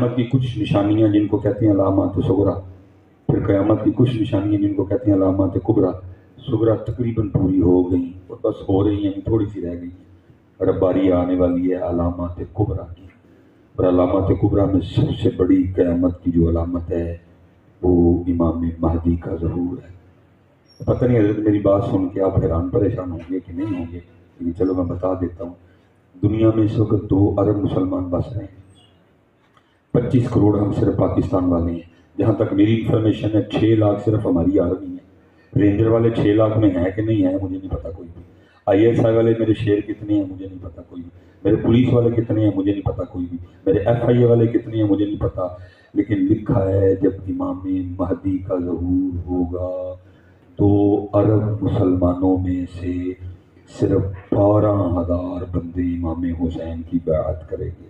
قیامت کی کچھ نشانیاں جن کو کہتے ہیں علامات صغریٰ، پھر قیامت کی کچھ نشانیاں جن کو کہتے ہیں علامات کبریٰ۔ صغریٰ تقریباً پوری ہو گئیں اور بس ہو رہی ہیں، تھوڑی سی رہ گئی ہیں، رب باری آنے والی ہے علامات کبریٰ کی۔ اور علامات کبریٰ میں سب سے بڑی قیامت کی جو علامت ہے وہ امام مہدی کا ظہور ہے۔ پتہ نہیں حضرت میری بات سن کے آپ حیران پریشان ہوں گے کہ نہیں ہوں گے، لیکن چلو میں بتا دیتا ہوں۔ دنیا میں اس وقت 2 ارب مسلمان بس رہے ہیں، 25 کروڑ ہم صرف پاکستان والے ہیں۔ جہاں تک میری انفارمیشن ہے 6 لاکھ صرف ہماری آرمی ہے۔ رینجر والے 6 لاکھ میں ہیں کہ نہیں ہیں مجھے نہیں پتا کوئی بھی۔ آئی ایس آئی والے میرے شیر کتنے ہیں مجھے نہیں پتا کوئی بھی۔ میرے پولیس والے کتنے ہیں مجھے نہیں پتا کوئی بھی۔ میرے ایف آئی اے والے کتنے ہیں مجھے نہیں پتا، لیکن لکھا ہے جب امام مہدی کا ظہور ہوگا 2 ارب مسلمانوں میں سے صرف 12,000 بندے امام حسین کی بیعت کریں گے۔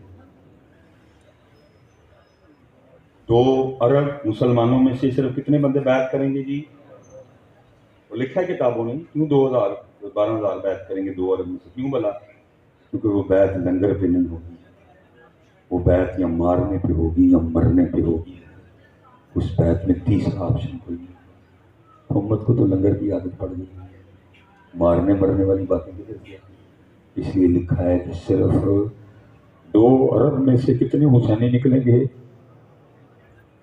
2 ارب مسلمانوں میں سے صرف کتنے بندے بیعت کریں گے جی؟ وہ لکھا ہے کتابوں میں، کیوں 12,000 بیعت کریں گے 2 ارب میں سے؟ کیوں بلا؟ کیونکہ وہ بیعت لنگر پہ نہیں ہوگی، وہ بیعت یا مارنے پہ ہوگی یا مرنے پہ ہوگی۔ اس بیعت میں تیسرا آپشن کوئی نہیں۔ امت کو تو لنگر کی عادت پڑ گئی، مارنے مرنے والی باتیں کدھر کی؟ اس لیے لکھا ہے کہ صرف 2 ارب میں سے کتنے حسینی نکلیں گے؟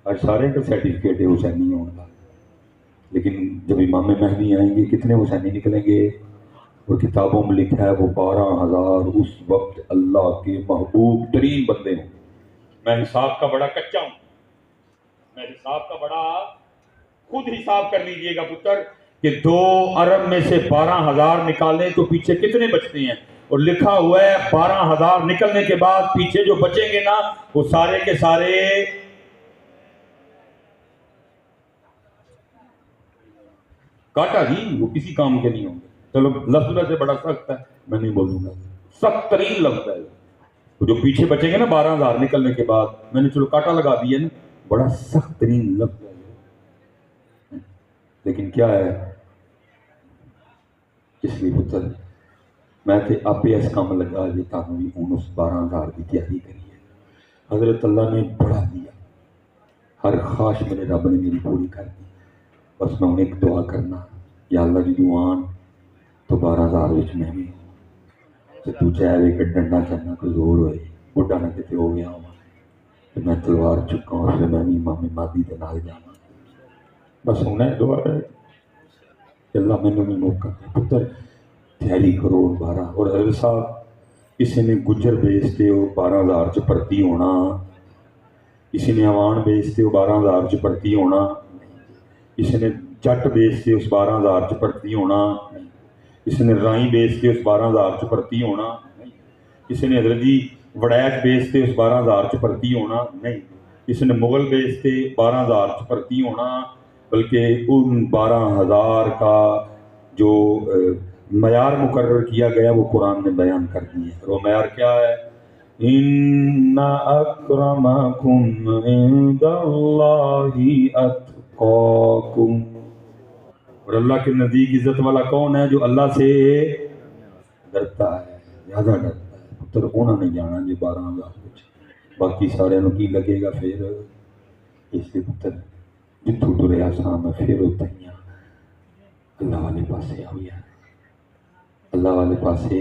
اور سارے کا سرٹیفکیٹ ہے حسینی ہونے کا، لیکن جب امام مہدی آئیں گے کتنے حسینی نکلیں گے؟ اور کتابوں میں لکھا ہے وہ 12,000 اس وقت اللہ کے محبوب ترین بندے ہوں۔ میں حساب کا بڑا کچا ہوں، میں حساب کا بڑا، خود حساب کر لیجئے گا پتر کہ 2 ارب میں سے 12,000 نکالیں تو پیچھے کتنے بچتے ہیں؟ اور لکھا ہوا ہے 12,000 نکلنے کے بعد پیچھے جو بچیں گے نا وہ سارے کے سارے کاٹا جی، وہ کسی کام کے نہیں ہوں گے۔ چلو لفظ سے بڑا سخت ہے، میں نہیں بولوں گا، سخت ترین لفظ ہے۔ وہ جو پیچھے بچیں گے نا 12,000 نکلنے کے بعد، میں نے چلو کاٹا لگا دیا نا، بڑا سخت ترین لفظ ہے۔ لیکن کیا ہے، اس لیے پتر میں تے آپ اس کام لگا جی تانوں بھی ہوں اس 12,000 کی تیاری کریے۔ حضرت اللہ نے بڑھا دیا، ہر خواہش میرے رب نے میری پوری کر دی۔ بس میں انہیں ایک دعا کرنا، یا اللہ جی دعان تو 12,000 وچ میں بھی تے تو چاہے کہ ڈنڈا چلنا کوئی زور ہوئے بڑھا نہ کتے ہو گیا ہوں کہ میں تلوار چکا ہوں، پھر میں بھی امام مہدی دے نال جانا۔ بس انہیں دعا ہے کہ اللہ میں نے بھی موقع دے پتر تیاری کرو 12۔ اور حضرت صاحب کسی نے گجر بیچتے ہو 12,000 چ بھرتی ہونا، کسی نے عوان بیچتے ہو 12,000 چ بھرتی ہونا، کسی نے جٹ بیچتے اس 12,000 چ بھرتی ہونا، کسی نے رائیں بیچتے اس 12,000 چ بھرتی ہونا، کسی نے حضرت جی وڑیک بیچتے اس 12,000 چ بھرتی ہونا نہیں، کسی نے مغل بیچتے 12,000 چ بھرتی ہونا، بلکہ ان 12,000 کا جو معیار مقرر کیا گیا وہ قرآن نے بیان کر دیا ہے۔ وہ معیار کیا ہے؟ ان اکرمکم عند اللہ اتقاکم۔ اور اللہ کے نزدیک عزت والا کون ہے؟ جو اللہ سے ڈرتا ہے، زیادہ ڈرتا ہے۔ پتر انہوں نے جانا جی 12,000 کچھ، باقی سارے نو کی لگے گا پھر؟ اس لیے پتر جتوں تریا سا میں پھر اتنا ہی اللہ والے پاسے ہویا، اللہ والے پاسے